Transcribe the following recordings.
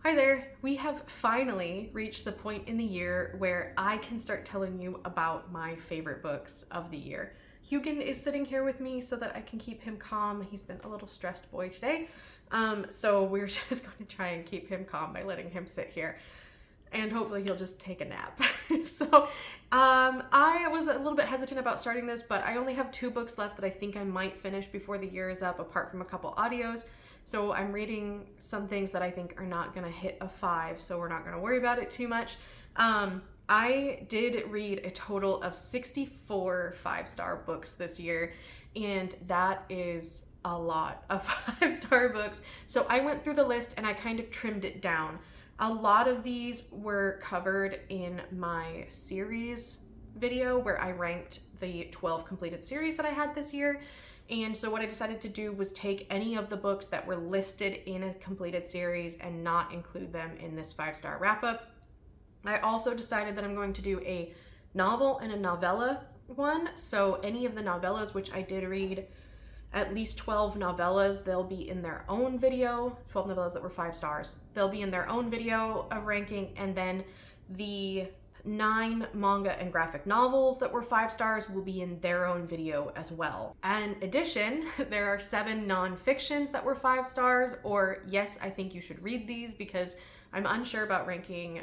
Hi there. We have finally reached the point in the year where I can start telling you about my favorite books of the year. Hugin is sitting here with me so that I can keep him calm. He's been a little stressed boy today. So we're just going to try and keep him calm by letting him sit here. And hopefully he'll just take a nap. I was a little bit hesitant about starting this, but I only have 2 books left that I think I might finish before the year is up, apart from a couple audios. So I'm reading some things that I think are not gonna hit a 5, so we're not gonna worry about it too much. I did read a total of 64 5-star books this year, and that is a lot of 5-star books. So I went through the list and I kind of trimmed it down. A lot of these were covered in my series video where I ranked the 12 completed series that I had this year. And so what I decided to do was take any of the books that were listed in a completed series and not include them in this 5-star wrap-up. I also decided that I'm going to do a novel and a novella one. So any of the novellas, which I did read, at least 12 novellas, they'll be in their own video. 12 novellas that were 5 stars. They'll be in their own video of ranking, and then the 9 manga and graphic novels that were 5 stars will be in their own video as well. In addition, there are 7 non-fictions that were 5 stars, or yes, I think you should read these, because I'm unsure about ranking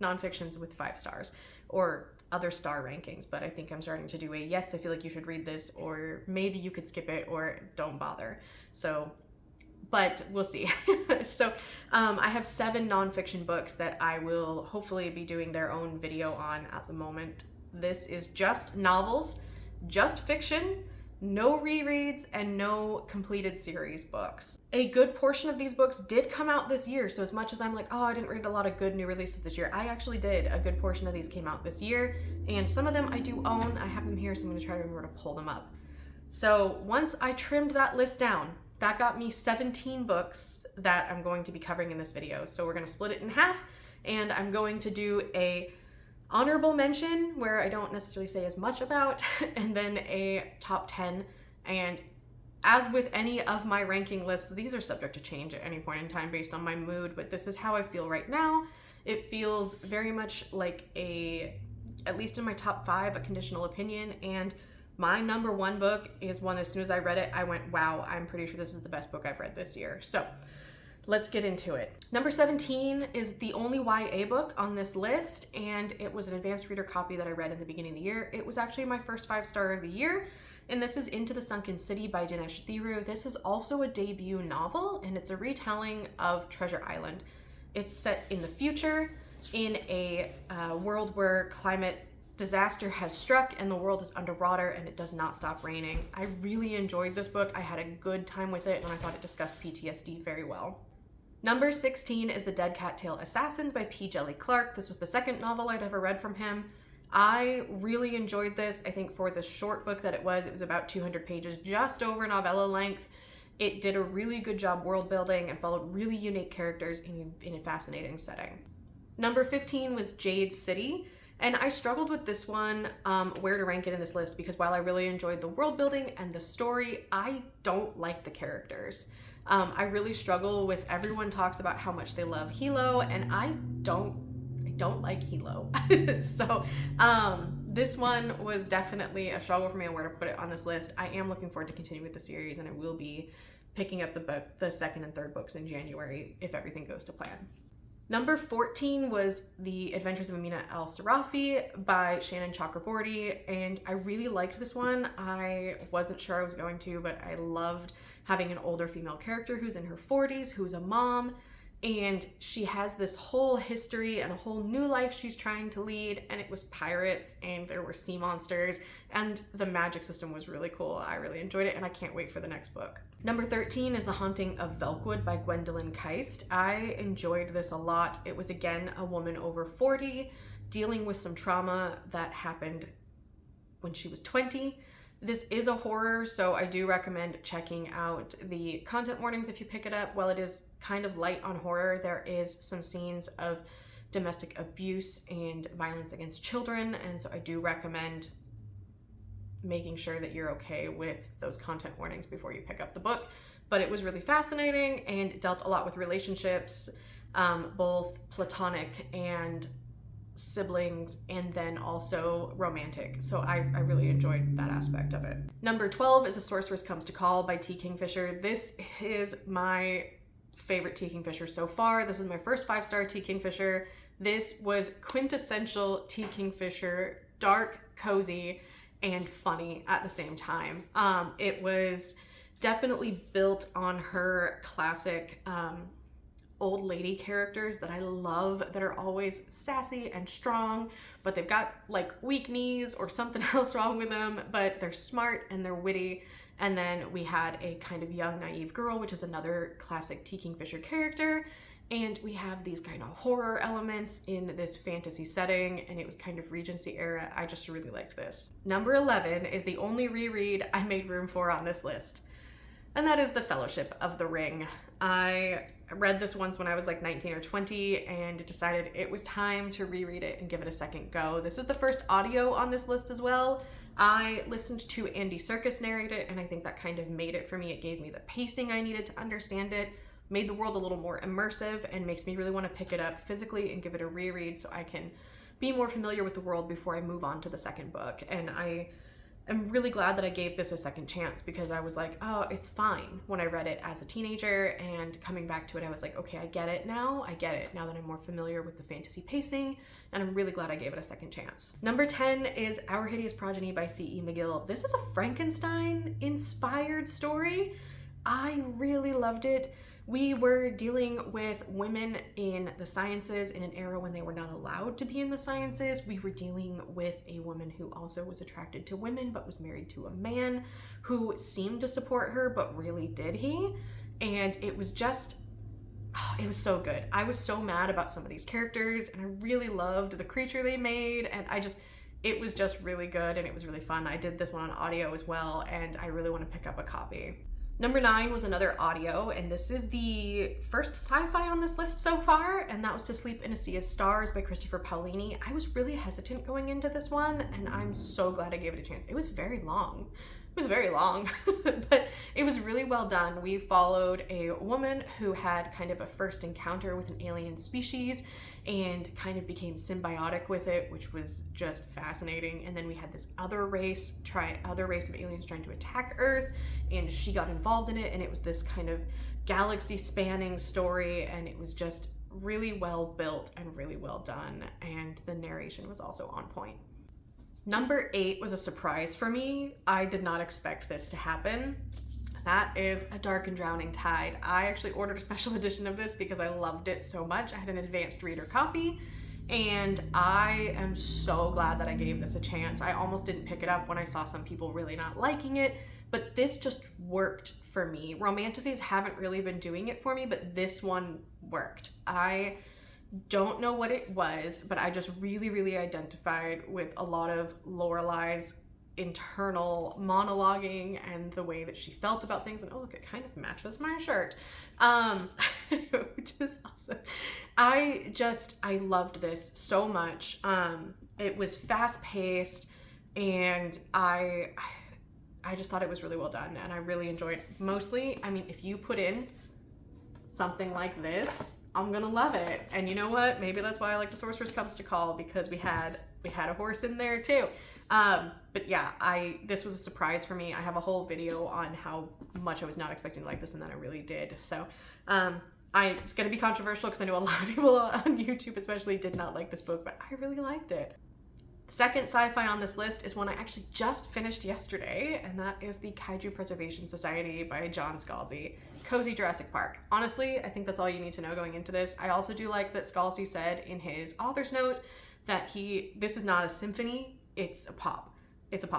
non-fictions with 5 stars or other star rankings, but I think I'm starting to do a yes, I feel like you should read this, or maybe you could skip it, or don't bother. So, but we'll see. I have 7 nonfiction books that I will hopefully be doing their own video on at the moment. This is just novels, just fiction, no rereads, and no completed series books. A good portion of these books did come out this year, so as much as I'm like, oh, I didn't read a lot of good new releases this year, I actually did. A good portion of these came out this year, and some of them I do own. I have them here, so I'm gonna try to remember to pull them up. So once I trimmed that list down, that got me 17 books that I'm going to be covering in this video. So we're gonna split it in half, and I'm going to do a honorable mention where I don't necessarily say as much about, and then a top 10. And as with any of my ranking lists, these are subject to change at any point in time based on my mood, but this is how I feel right now. It feels very much like at least in my top 5, a conditional opinion, and my number 1 book is one, as soon as I read it, I went, wow, I'm pretty sure this is the best book I've read this year. So let's get into it. Number 17 is the only YA book on this list, and it was an advanced reader copy that I read in the beginning of the year. It was actually my first 5-star of the year, and this is Into the Sunken City by Dinesh Thiru. This is also a debut novel, and it's a retelling of Treasure Island. It's set in the future, in a world where climate disaster has struck and the world is underwater and it does not stop raining. I really enjoyed this book. I had a good time with it, and I thought it discussed PTSD very well. Number 16 is The Dead Cattail Assassins by P. Djeli Clark. This was the second novel I'd ever read from him. I really enjoyed this. I think for the short book that it was about 200 pages, just over novella length. It did a really good job world building and followed really unique characters in a fascinating setting. Number 15 was Jade City. And I struggled with this one, where to rank it in this list, because while I really enjoyed the world building and the story, I don't like the characters. I really struggle with, everyone talks about how much they love Hilo, and I don't like Hilo. So this one was definitely a struggle for me on where to put it on this list. I am looking forward to continuing with the series, and I will be picking up the second and third books in January if everything goes to plan. Number 14 was The Adventures of Amina Al-Sarafi by Shannon Chakraborty, and I really liked this one. I wasn't sure I was going to, but I loved having an older female character who's in her 40s, who's a mom, and she has this whole history and a whole new life she's trying to lead, and it was pirates, and there were sea monsters, and the magic system was really cool. I really enjoyed it, and I can't wait for the next book. Number 13 is The Haunting of Velkwood by Gwendolyn Keist. I enjoyed this a lot. It was, again, a woman over 40 dealing with some trauma that happened when she was 20. This is a horror, so I do recommend checking out the content warnings if you pick it up. While it is kind of light on horror, there is some scenes of domestic abuse and violence against children, and so I do recommend making sure that you're okay with those content warnings before you pick up the book. But it was really fascinating and dealt a lot with relationships both platonic and siblings, and then also romantic. So I really enjoyed that aspect of it. Number 12 is A Sorceress Comes to Call by T. Kingfisher. This is my favorite T. Kingfisher so far. This is my first 5-star T. Kingfisher. This was quintessential T. Kingfisher, dark, cozy, and funny at the same time. It was definitely built on her classic old lady characters that I love, that are always sassy and strong, but they've got like weak knees or something else wrong with them, but they're smart and they're witty. And then we had a kind of young, naive girl, which is another classic T. Kingfisher character. And we have these kind of horror elements in this fantasy setting, and it was kind of Regency era. I just really liked this. Number 11 is the only reread I made room for on this list, and that is The Fellowship of the Ring. I read this once when I was like 19 or 20 and decided it was time to reread it and give it a second go. This is the first audio on this list as well. I listened to Andy Serkis narrate it, and I think that kind of made it for me. It gave me the pacing I needed to understand it, made the world a little more immersive, and makes me really want to pick it up physically and give it a reread so I can be more familiar with the world before I move on to the second book. And I am really glad that I gave this a second chance, because I was like, oh, it's fine when I read it as a teenager, and coming back to it, I was like, okay, I get it now. I get it now that I'm more familiar with the fantasy pacing, and I'm really glad I gave it a second chance. Number 10 is Our Hideous Progeny by C.E. McGill. This is a Frankenstein-inspired story. I really loved it. We were dealing with women in the sciences in an era when they were not allowed to be in the sciences. We were dealing with a woman who also was attracted to women but was married to a man who seemed to support her, but really did he? And it was just, it was so good. I was so mad about some of these characters, and I really loved the creature they made, and it was just really good, and it was really fun. I did this one on audio as well, and I really want to pick up a copy. Number 9 was another audio, and this is the first sci-fi on this list so far, and that was To Sleep in a Sea of Stars by Christopher Paolini. I was really hesitant going into this one, and I'm so glad I gave it a chance. It was very long. But it was really well done. We followed a woman who had kind of a first encounter with an alien species and kind of became symbiotic with it, which was just fascinating. And then we had this other race of aliens trying to attack Earth, and she got involved in it, and it was this kind of galaxy spanning story, and it was just really well built and really well done, and the narration was also on point. Number 8 was a surprise for me. I did not expect this to happen. That is A Dark and Drowning Tide. I actually ordered a special edition of this because I loved it so much. I had an advanced reader copy, and I am so glad that I gave this a chance. I almost didn't pick it up when I saw some people really not liking it, but this just worked for me. Romanticies haven't really been doing it for me, but this one worked. I don't know what it was, but I just really identified with a lot of Lorelai's internal monologuing and the way that she felt about things. And oh, look, it kind of matches my shirt, which is awesome. I loved this so much. It was fast paced, and I just thought it was really well done, and I really enjoyed it. Mostly, I mean, if you put in something like this, I'm gonna love it. And you know what? Maybe that's why I like The Sorceress Comes to Call, because we had a horse in there too. But yeah, this was a surprise for me. I have a whole video on how much I was not expecting to like this, and then I really did. So it's gonna be controversial because I know a lot of people on YouTube especially did not like this book, but I really liked it. The second sci-fi on this list is one I actually just finished yesterday, and that is The Kaiju Preservation Society by John Scalzi. Cozy Jurassic Park. Honestly, I think that's all you need to know going into this. I also do like that Scalzi said in his author's note that this is not a symphony, it's a pop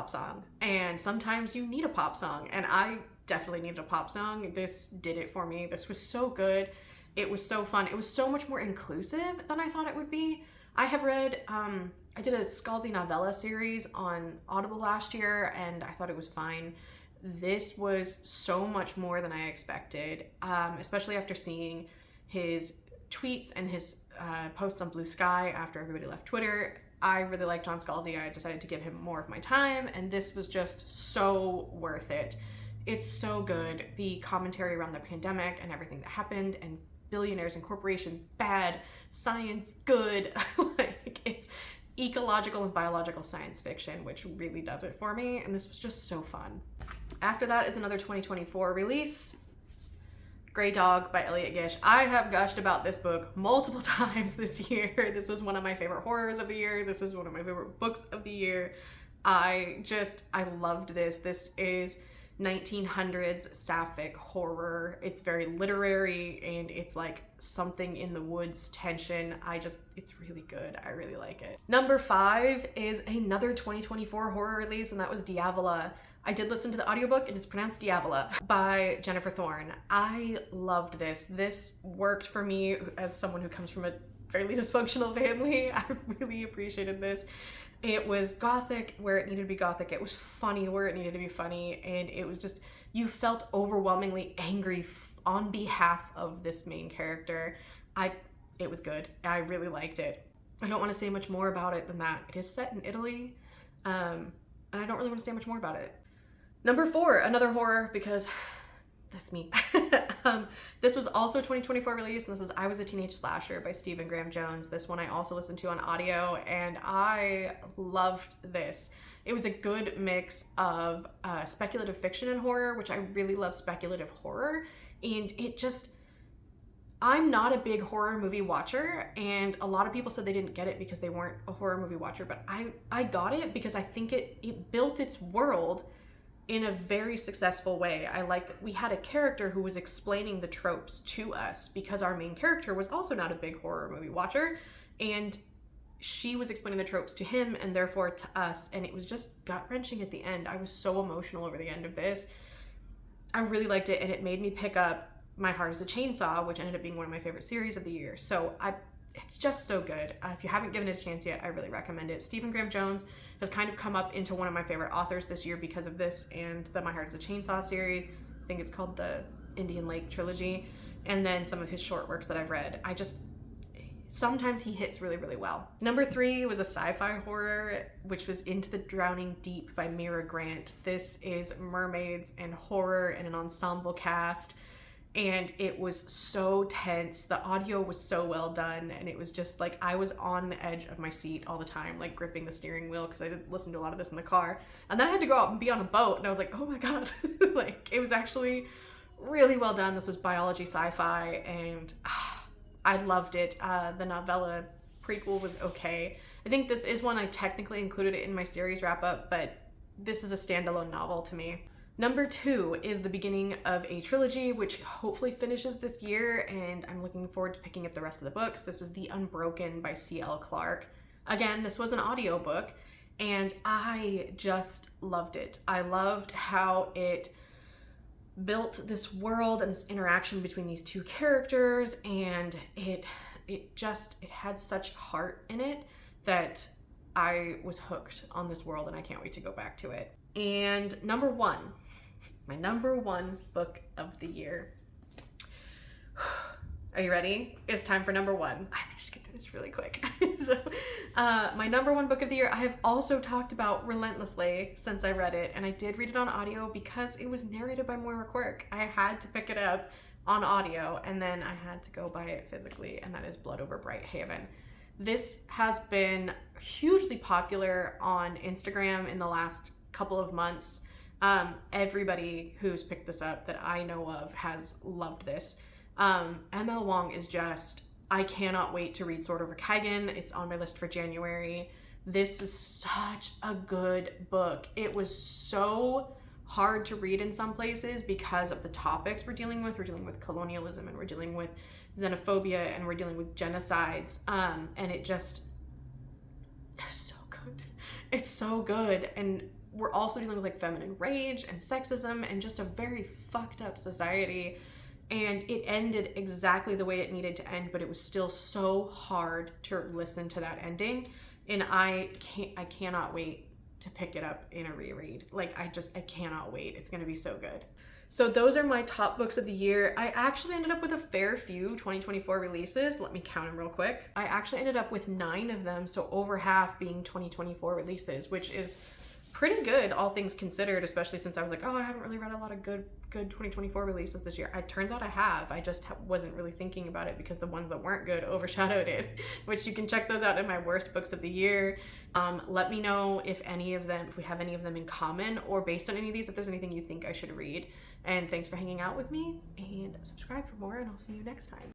song. And sometimes you need a pop song, and I definitely needed a pop song. This did it for me. This was so good. It was so fun. It was so much more inclusive than I thought it would be. I have read, I did a Scalzi novella series on Audible last year, and I thought it was fine. This was so much more than I expected, especially after seeing his tweets and his posts on Blue Sky after everybody left Twitter. I really like John Scalzi. I decided to give him more of my time, and this was just so worth it. It's so good. The commentary around the pandemic and everything that happened, and billionaires and corporations bad, science good. Like, it's ecological and biological science fiction, which really does it for me, and this was just so fun. After that is another 2024 release, Grey Dog by Elliot Gish. I have gushed about this book multiple times this year. This was one of my favorite horrors of the year. This is one of my favorite books of the year. I loved this. This is 1900s sapphic horror. It's very literary, and it's like something in the woods tension. It's really good. I really like it. Number 5 is another 2024 horror release, and that was Diavola. I did listen to the audiobook, and it's pronounced Diavola by Jennifer Thorne. I loved this. This worked for me as someone who comes from a fairly dysfunctional family. I really appreciated this. It was gothic where it needed to be gothic. It was funny where it needed to be funny. And it was just, you felt overwhelmingly angry on behalf of this main character. It was good. I really liked it. I don't want to say much more about it than that. It is set in Italy. And I don't really want to say much more about it. Number 4, another horror, because that's me. This was also a 2024 release, and this is I Was a Teenage Slasher by Stephen Graham Jones. This one I also listened to on audio, and I loved this. It was a good mix of speculative fiction and horror, which I really love speculative horror, and I'm not a big horror movie watcher, and a lot of people said they didn't get it because they weren't a horror movie watcher, but I got it because I think it built its world in a very successful way. I like that we had a character who was explaining the tropes to us, because our main character was also not a big horror movie watcher, and she was explaining the tropes to him and therefore to us, and it was just gut-wrenching at the end. I was so emotional over the end of this. I really liked it, and it made me pick up My Heart is a Chainsaw, which ended up being one of my favorite series of the year. So it's just so good. If you haven't given it a chance yet, I really recommend it. Stephen Graham Jones has kind of come up into one of my favorite authors this year because of this and the My Heart is a Chainsaw series. I think it's called the Indian Lake trilogy. And then some of his short works that I've read. Sometimes he hits really, really well. Number 3 was a sci-fi horror, which was Into the Drowning Deep by Mira Grant. This is mermaids and horror and an ensemble cast. And it was so tense. The audio was so well done, and it was just like I was on the edge of my seat all the time, like gripping the steering wheel, because I did listen to a lot of this in the car. And then I had to go out and be on a boat, and I was like, oh my god. Like, it was actually really well done. This was biology sci-fi, and I loved it. The novella prequel was okay. I think this is one I technically included it in my series wrap-up, but this is a standalone novel to me. Number 2 is the beginning of a trilogy, which hopefully finishes this year, and I'm looking forward to picking up the rest of the books. This is The Unbroken by C.L. Clarke. Again, this was an audiobook, and I just loved it. I loved how it built this world and this interaction between these two characters, and it had such heart in it that I was hooked on this world, and I can't wait to go back to it. And number 1, my number 1 book of the year. Are you ready? It's time for number 1. I'm gonna just get through this really quick. So, my number 1 book of the year, I have also talked about relentlessly since I read it, and I did read it on audio because it was narrated by Moira Quirk. I had to pick it up on audio, and then I had to go buy it physically, and that is Blood Over Bright Haven. This has been hugely popular on Instagram in the last couple of months. Everybody who's picked this up that I know of has loved this. M.L. Wong is just, I cannot wait to read Sword Over Kaigen. It's on my list for January. This was such a good book. It was so hard to read in some places because of the topics we're dealing with. We're dealing with colonialism, and we're dealing with xenophobia, and we're dealing with genocides. And it just is so good. It's so good. And we're also dealing with like feminine rage and sexism and just a very fucked up society. And it ended exactly the way it needed to end, but it was still so hard to listen to that ending. And I cannot wait to pick it up in a reread. Like, I cannot wait. It's gonna be so good. So those are my top books of the year. I actually ended up with a fair few 2024 releases. Let me count them real quick. I actually ended up with 9 of them, so over half being 2024 releases, which is pretty good, all things considered, especially since I was like, oh, I haven't really read a lot of good 2024 releases this year. It turns out I have. I just wasn't really thinking about it because the ones that weren't good overshadowed it, which you can check those out in my worst books of the year. Let me know if we have any of them in common, or based on any of these, if there's anything you think I should read. And thanks for hanging out with me, and subscribe for more, and I'll see you next time.